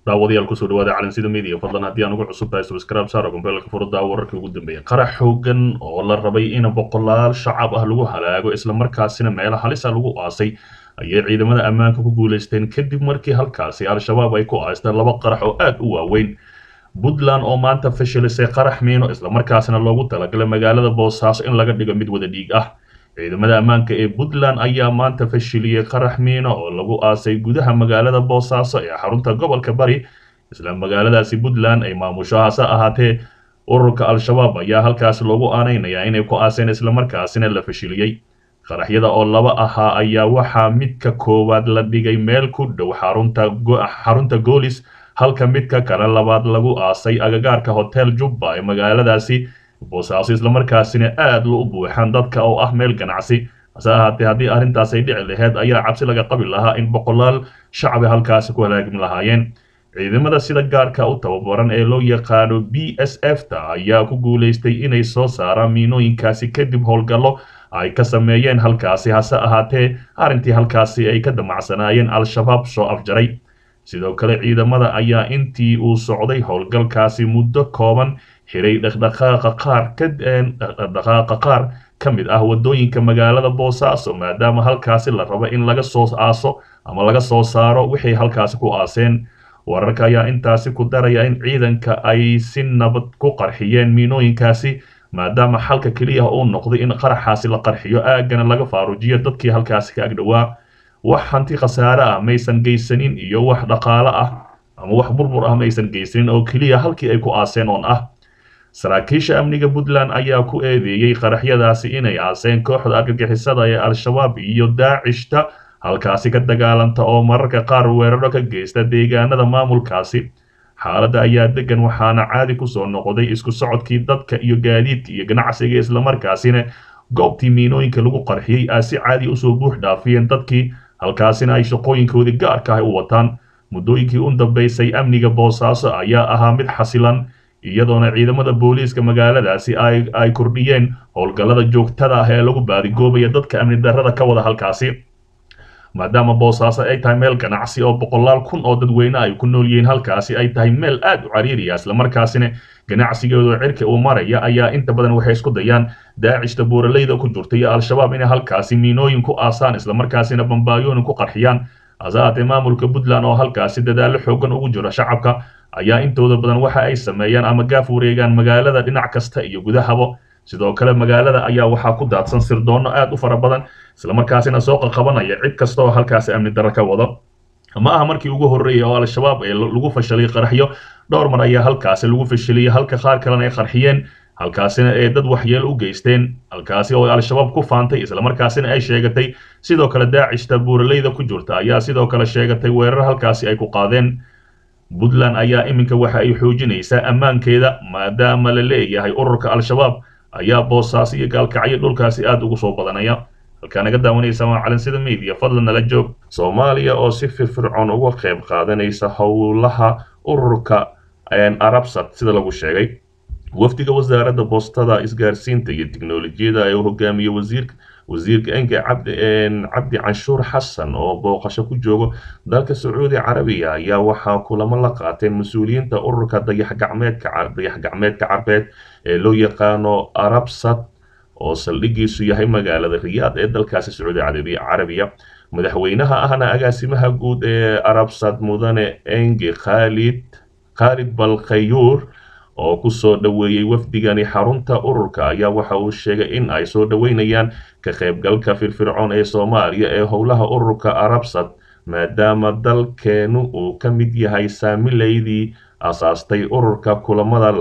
daawadayaal kusoo dhawaada calansida media fadlan haddii aan ugu cusub tahay subscribe saaro gombeelka furada wararka ugu dambeeya qarax xoogan oo la rabay in boqolaal shacab ah lagu halaago isla markaasina meelo halis ah lagu aasay ayay ciidamada ammaanka ku guuleysteen kadib markii halkaasi al-shabaab ay ku aasteen laba qarax oo aad u waaweyn. Puntland oo maanta fashilisay qarax miino isla markaasina loogu talagalay magaalada Boosaaso in laga dhigo mid wada dhiig ah. Ciidamada ammaanka ee Puntland ayaa maanta fashiliyay qarax miino oo lagu aasay gudaha magaalada Boosaaso ee xarunta gobolka Bari. Isla magaaladaasi Puntland ay maamusho hase ahaatee ururka al-shabaab ayaa halkaasi loogu aaneynayaa inay ku aaseen isla markaasina la fashiliyay. Qaraxyada oo laba ahaa ayaa waxaa midka koowaad la dhigay meel ku dhow xarunta Goolis, halka midka kale labaad lagu aasay agagaarka Hotel Jubba ee magaaladaasi Boosaaso isla markaasina aad loo buuxaan dadka oo ah meel ganacsi. hase ahaatee haddii arrintaas ay dhici lahayd ayaa cabsi laga qabi lahaa in boqolaal shacab ay halkaasi ku halaagmi lahaayeen. Ciidamada sida gaarka u tababaran ee loo yaqaano BSF-ta ayaa ku guuleystay inay soo saaraan miinooyinkaasi kadib howlgallo ay ka sameeyeen halkaasi. hase ahaatee arrintii halkaasi ay ka damacsanaayeen al-shabaab soo afjaray. Sidoo kale ciidamada ayaa intii uu socday howlgalkaasi muddo kooban xiray dhaqdhaqaaqa qaar ka mid ah wadooyinka magaalada Boosaaso maadaama halkaasi la rabo in laga soo aaso ama laga soo saaro wixii halkaasi ku aaseen. Wararka ayaa intaasi ku daraya in ciidanka ay si nabad ku qarxiyeen miinooyinkaasi maadaama xalka keliya uu noqday in qaraxaasi la qarxiyo aagana laga faarujiyo dadkii halkaasi ka agdhowaa. Wax hanti khasaare ah maysan geysanin iyo wax dhaqaale ah ama wax burbur ah maysan geysanin oo keliya halkii ay ku aaseen oon ah. Saraakiisha amniga Puntland ayaa ku eedeeyay qaraxyadaasi inay aaseen kooxda argagixisada ee al-shabaab iyo daacishta halkaasi ka dagaalanta oo mararka qaar weeraro ka geysta deegaanada maamulkaasi. Xaaladda ayaa degan waxaana caadi ku soo noqday isku socodkii dadka iyo gaadiidka iyo ganacsiga isla markaasina goobtii miinooyinka lagu qarxiyay ay si caadi usoo buux dhaafiyeen dadkii halkaasina ay shaqooyinkoodii gaarka ah u wataan. Muddooyinkii u dambeysay amniga Boosaaso ayaa ahaa mid xasilan iyadoona ciidamada booliiska magaaladaasi ay kordhiyeen howlgallada joogtada ah ee lagu baadigoobayo dadka amni darrada ka wada halkaasi. Maadaama Boosaaso ay tahay meel ganacsi oo boqolaal kun oo dadweyne ay ku nool yihiin halkaasi ay tahay meel aad u cariiri ah isla markaasina ganacsigeedu cirka uu maraya ayaa inta badan waxay isku dayaan daacishta buuraleyda ku jirta iyo al-shabaab inay halkaasi miinooyin ku aasaan isla markaasina bambaayooyin ku qarxiyaan. hase ahaatee maamulka Puntland oo halkaasi dadaallo xoogan ugu jira shacabka ayaa intooda badan waxa ay sameeyaan ama gaaf wareegaan magaalada dhinac kasta iyo gudahaba. Sidoo kale magaalada ayaa waxaa ku daadsan sirdoonno aad u fara badan isla markaasina soo qabanaya cid kasta oo halkaasi amni darro ka wada. Ma aha markii ugu horreeyay oo al-shabaab ee lagu fashalay qaraxyo. Dhowr mar ayaa halkaasi lagu fashiliyay halka qaar kalena ay qarxiyeen halkaasina ay dad waxyeelo u geysteen halkaasi oo al-shabaab ku faantay isla markaasina ay sheegatay. Sidoo kale daacishta buuraleyda ku jirta ayaa sidoo kale sheegatay weerar halkaasi ay ku qaadeen. Puntland ayaa iminka waxa ay xoojinaysaa ammaankeeda maadaama la leeyahay ururka al-shabaab ayaa Boosaaso iyo gaalkacyo dhulkaasi aad ugu soo badanaya. halkaa naga daawanaysa waa calansida media fadlan nala joog. Soomaaliya oo si firfircoon uga qayb qaadanaysa howlaha ururka Arabsat sida lagu sheegay. Wafdiga wasaaradda boostada isgaarsiinta iyo tiknoolajiyada ee uu hogaamiyo wasiirka Cabdi Canshuur Xasan oo booqasho ku jooga dalka Sacuudi Carabiya ayaa waxaa kulamo la qaateen mas'uuliyiinta ururka dayax-gacmeedka Carbeed ee loo yaqaano Arabsat oo saldhigiisu yahay magaalada Riyaad ee dalkaasi Sacuudi Carabiya. Madaxweynaha ahna agaasimaha guud ee Arabsat mudane Engi Khalid Balkhayuur oo ku soo dhaweeyay wafdigani xarunta ururka ayaa waxa uu sheegay in ay soo dhaweynayaan ka qaybgalka firfircoon ee Soomaaliya ee howlaha ururka Arabsat maadaama dalkeenu uu ka mid yahay saamileydii asaastay ururka. Kulamada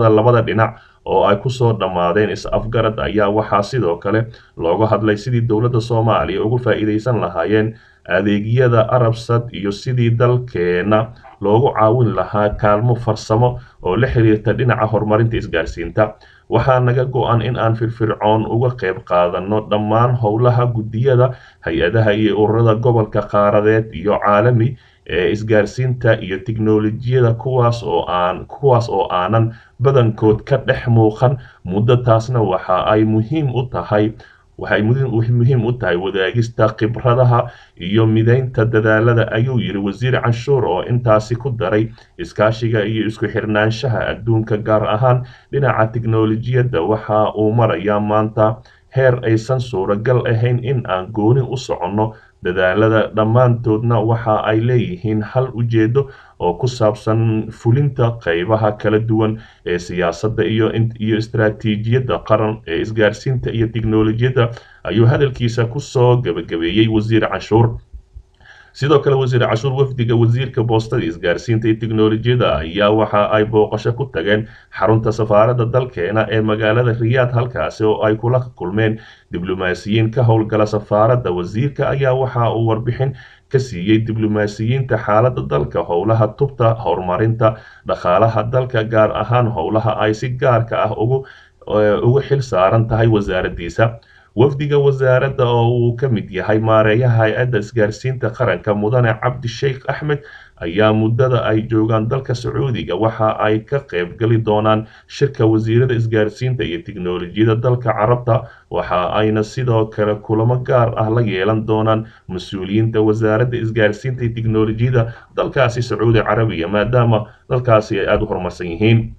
labada dhinac oo ay ku soo dhamaadeen is-afgarad ayaa waxaa sidoo kale looga hadlay sidii dowladda Soomaaliya uga faa'iideysan lahaayeen adeegyada Arabsat iyo sidii dalkeena loogu caawin lahaa kaalmo farsamo oo la xiriirta dhinaca horumarinta isgaarsiinta. Waxaa naga go'an in aan firfircoon uga qayb qaadano dhammaan howlaha guddiyada hay-adaha iyo ururada gobolka qaaradeed iyo caalami ee isgaarsiinta iyo tiknoolajiyada kuwaas oo aanan badankood ka dhex muuqan muddo. Taasna waxa ay muhiim u tahay waxay muhiim u tahay wadaagista khibradaha iyo mideynta dadaalada, ayuu yidhi wasiir canshuur, oo intaasi ku daray iskaashiga iyo isku xirnaanshaha adduunka gaar ahaan dhinaca tiknoolajiyadda waxa uu marayaa maanta heer aysan suuragal ahayn in aan gooni u soconno. Dadaalada dhammaantoodna waxa ay leeyihiin hal ujeedo oo ku saabsan fulinta qaybaha kala duwan ee siyaasadda iyo istaraatiijiyadda qaran ee isgaarsiinta iyo tiknoolajiyadda, ayuu hadalkiisa ku soo gabagabeeyey wasiir canshuur. sidoo kale wasiir cashuur wafdiga wasiirka boostada isgaarsiinta iyo tiknoolajiyadda ayaa waxa ay booqasho ku tageen xarunta safaaradda dalkeena ee magaalada Riyaad, halkaasi oo ay kula kulmeen diblomaasiyiin ka howlgala safaaradda. Wasiirka ayaa waxa uu warbixin ka siiyey diblomaasiyiinta xaaladda dalka, howlaha tubta horumarinta dhaqaalaha dalka, gaar ahaan howlaha ay si gaarka ah ugu xil saaran tahay wasaaraddiisa. wafdiga wasaaradda oo uu ka mid yahay maareeyaha hay-adda isgaarsiinta qaranka mudane cabdi sheikh axmed ayaa muddada ay joogaan dalka Sacuudiga waxa ay ka qayb gali doonaan shirka wasiirada isgaarsiinta iyo tiknoolajiyadda dalka Carabta, waxa ayna sidoo kale kulamo gaar ah la yeelan doonaan mas-uuliyiinta wasaaradda isgaarsiinta iyo tiknoolajiyadda dalkaasi Sacuudi Carabiya, maadaama dalkaasi ay aada u horumarsan yihiin.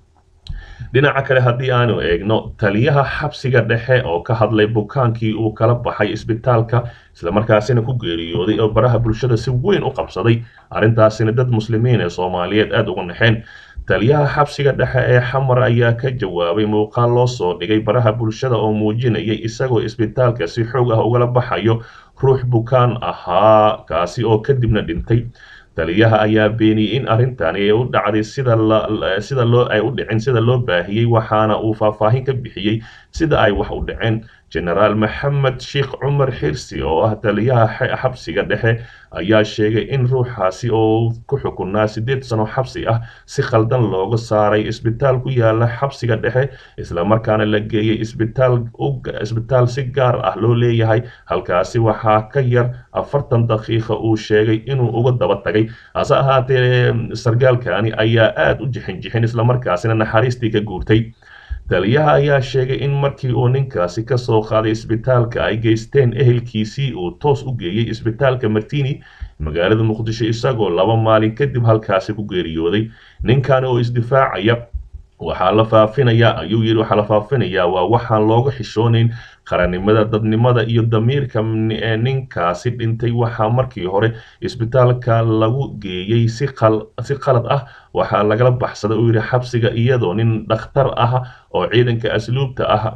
dhinaca kale haddii aanu eegno, taliyaha xabsiga dhexe oo ka hadlay bukaankii uu kala baxay isbitaalka islamarkaasina ku geeriyooday oo baraha bulshada si weyn u qabsaday, arrintaasina dad muslimiin ee Soomaaliyeed aada uga naxeen. taliyaha xabsiga dhexe ee Xamar ayaa ka jawaabay muuqaal loo soo dhigay baraha bulshada oo muujinayay isagoo isbitaalka si xoog ah ugala baxayo ruux bukaan ahaa, kaasi oo kadibna dhintay. taliyaha ayaa beeniyey in arrintani ay u dhacday sida loo baahiyey, waxaana uu faahfaahin ka bixiyey sida ay wax u dhaceen. Genaraal Maxamed Sheikh Cumar Xirsi oo ah taliyaha xabsiga dhexe ayaa sheegay in ruuxaasi oo ku xukunaa 8 sano xabsi ah si khaldan looga saaray isbitaal ku yaala xabsiga dhexe, isla markaana la geeyay isbitaal si gaar ah loo leeyahay. halkaasi waxaa ka yar 40 daqiiqo uu sheegay inuu uga daba tagay. hase ahaatee sargaalkani ayaa aada u jixin isla markaasina naxariistii ka guurtay. taliyaha ayaa sheegay in markii uu ninkaasi ka soo qaaday isbitaalka ay geysteen ehelkiisii, uu toos u geeyey isbitaalka Martini magaalada Muqdisho, isagoo 2 maalin kadib halkaasi ku geeriyooday. ninkan oo isdifaacaya waxaa la faafinayaa waa waxaan looga xishoonayn qarannimada, dadnimada iyo damiirka. ninkaasi dhintay waxaa markii hore isbitaalka lagu geeyey si qalad ah, waxaa lagala baxsaday uu yidhi xabsiga iyadoo nin dhakhtar ah oo ciidanka asluubta ah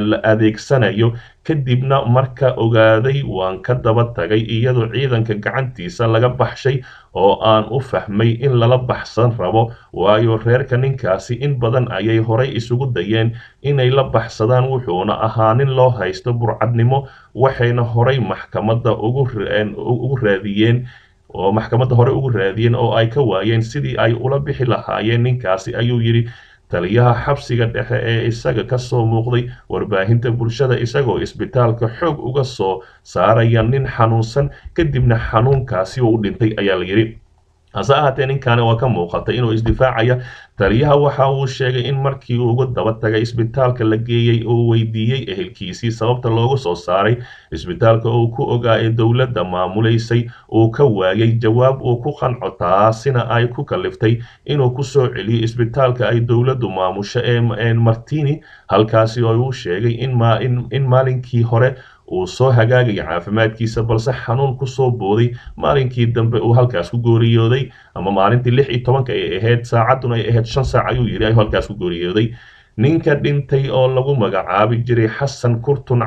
la adeegsanayo. kadibna marka ogaaday waan ka daba tagay iyadoo ciidanka gacantiisa laga baxshay, oo aan u fahmay in lala baxsan rabo, waayo reerka ninkaasi in badan ayay horay isugu dayeen inay la baxsadaan, wuxuuna ahaa nin loo haysto burcadnimo, waxayna horay maxkamadda ugu raadiyeen oo ay ka waayeen sidii ay ula bixi lahaayeen ninkaasi, ayuu yidhi taliyaha xabsiga dhexe ee isaga ka soo muuqday warbaahinta bulshada isagoo isbitaalka xoog uga soo saaraya nin xanuunsan, kadibna xanuunkaasi uu dhintay ayaa la yidhi. hase ahaatee ninkaani waa ka muuqatay inuu isdifaacaya. taliyaha waxa uu sheegay in markii uu uga daba tagay isbitaalka la geeyey uu weydiiyey ehelkiisii sababta loogu soo saaray isbitaalka uu ku ogaa ee dowladda maamulaysay, uu ka waayay jawaab uu ku qanco, taasina ay ku kaliftay inuu ku soo celiyo isbitaalka ay dowladdu maamusho ee Martini, halkaasi oo uu sheegay in maalinkii hore uu soo hagaagay caafimaadkiisa, balse xanuun ku soo booday maalinkii dambe uu halkaas ku geeriyooday, ama maalintii 16 ay ahayd saacaduna ay ahayd 5 saac ayuu yidhi ayuu halkaas ku geeriyooday. ninka dhintay oo lagu magacaabi jiray Xasan Kurtun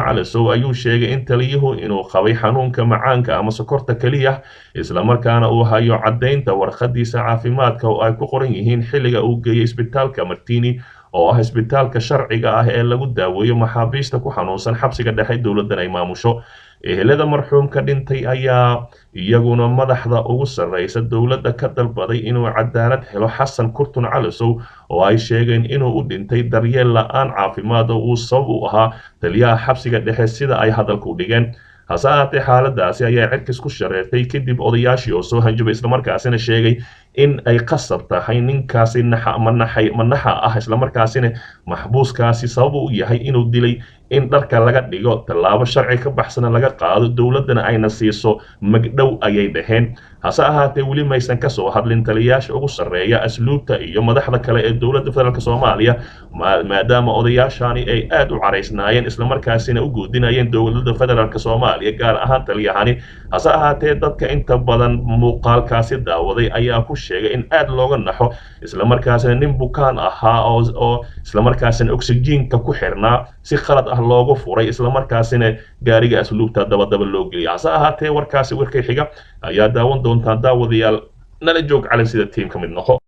Calasow ayuu sheegay in taliyuhu inuu qabay xanuunka macaanka ama sokorta kaliya, isla markaana uu hayo caddaynta warqadiisa caafimaadka oo ay ku qoran yihiin xilliga uu geeyay isbitaalka Martini, oo ah isbitaalka sharciga ah ee lagu daaweeyo maxaabiista ku xanuunsan xabsiga dhexe dowladdan ay maamusho. ehelada marxuumka dhintay ayaa iyaguna madaxda ugu sarreysa dowladda ka dalbaday inuu cadaalad helo Xasan Kurtun Calasow, oo ay sheegeen inuu u dhintay daryeel la'aan caafimaad oo uu sabab u ahaa taliyaha xabsiga dhexe sida ay hadalka u dhigeen. hase ahaatee xaaladaasi ayaa cirkis ku shareertay kadib odayaashii oo soo hanjabay islamarkaasina sheegay in ay qasab tahay ninkaasi manaxa ah islamarkaasina maxbuuskaasi sabab u yahay inuu dilay in dharka laga dhigo tallaabo sharci ka baxsana laga qaado dowladdana ayna siiso magdhow ayay dhaheen hase ahaatee weli maysan ka soo hadlin taliyayaasha ugu sarreeya asluubta iyo madaxda kale ee dowladda federaalk soomaaliya maadaama odayaashani ay aad u caraysnaayeen islamarkaasina u guudinayeen dowladda federaalk soomaaliya gaar ahaan taliyahani hase ahaatee dadka inta badan muuqaalkaasi daawaday ayaa ku sheegay in aad looga naxo islamarkaasina nin bukaan ahaa oo islamarkaasina oksijiinka ku xirnaa si khalad ah loogu furay islamarkaasina gaariga asluubta dabadaba loo geliyay hase ahaatee warkaasi warkay xiga ayaa daawan doontaan daawadayaal nala joog cali sida tiim ka mid noqo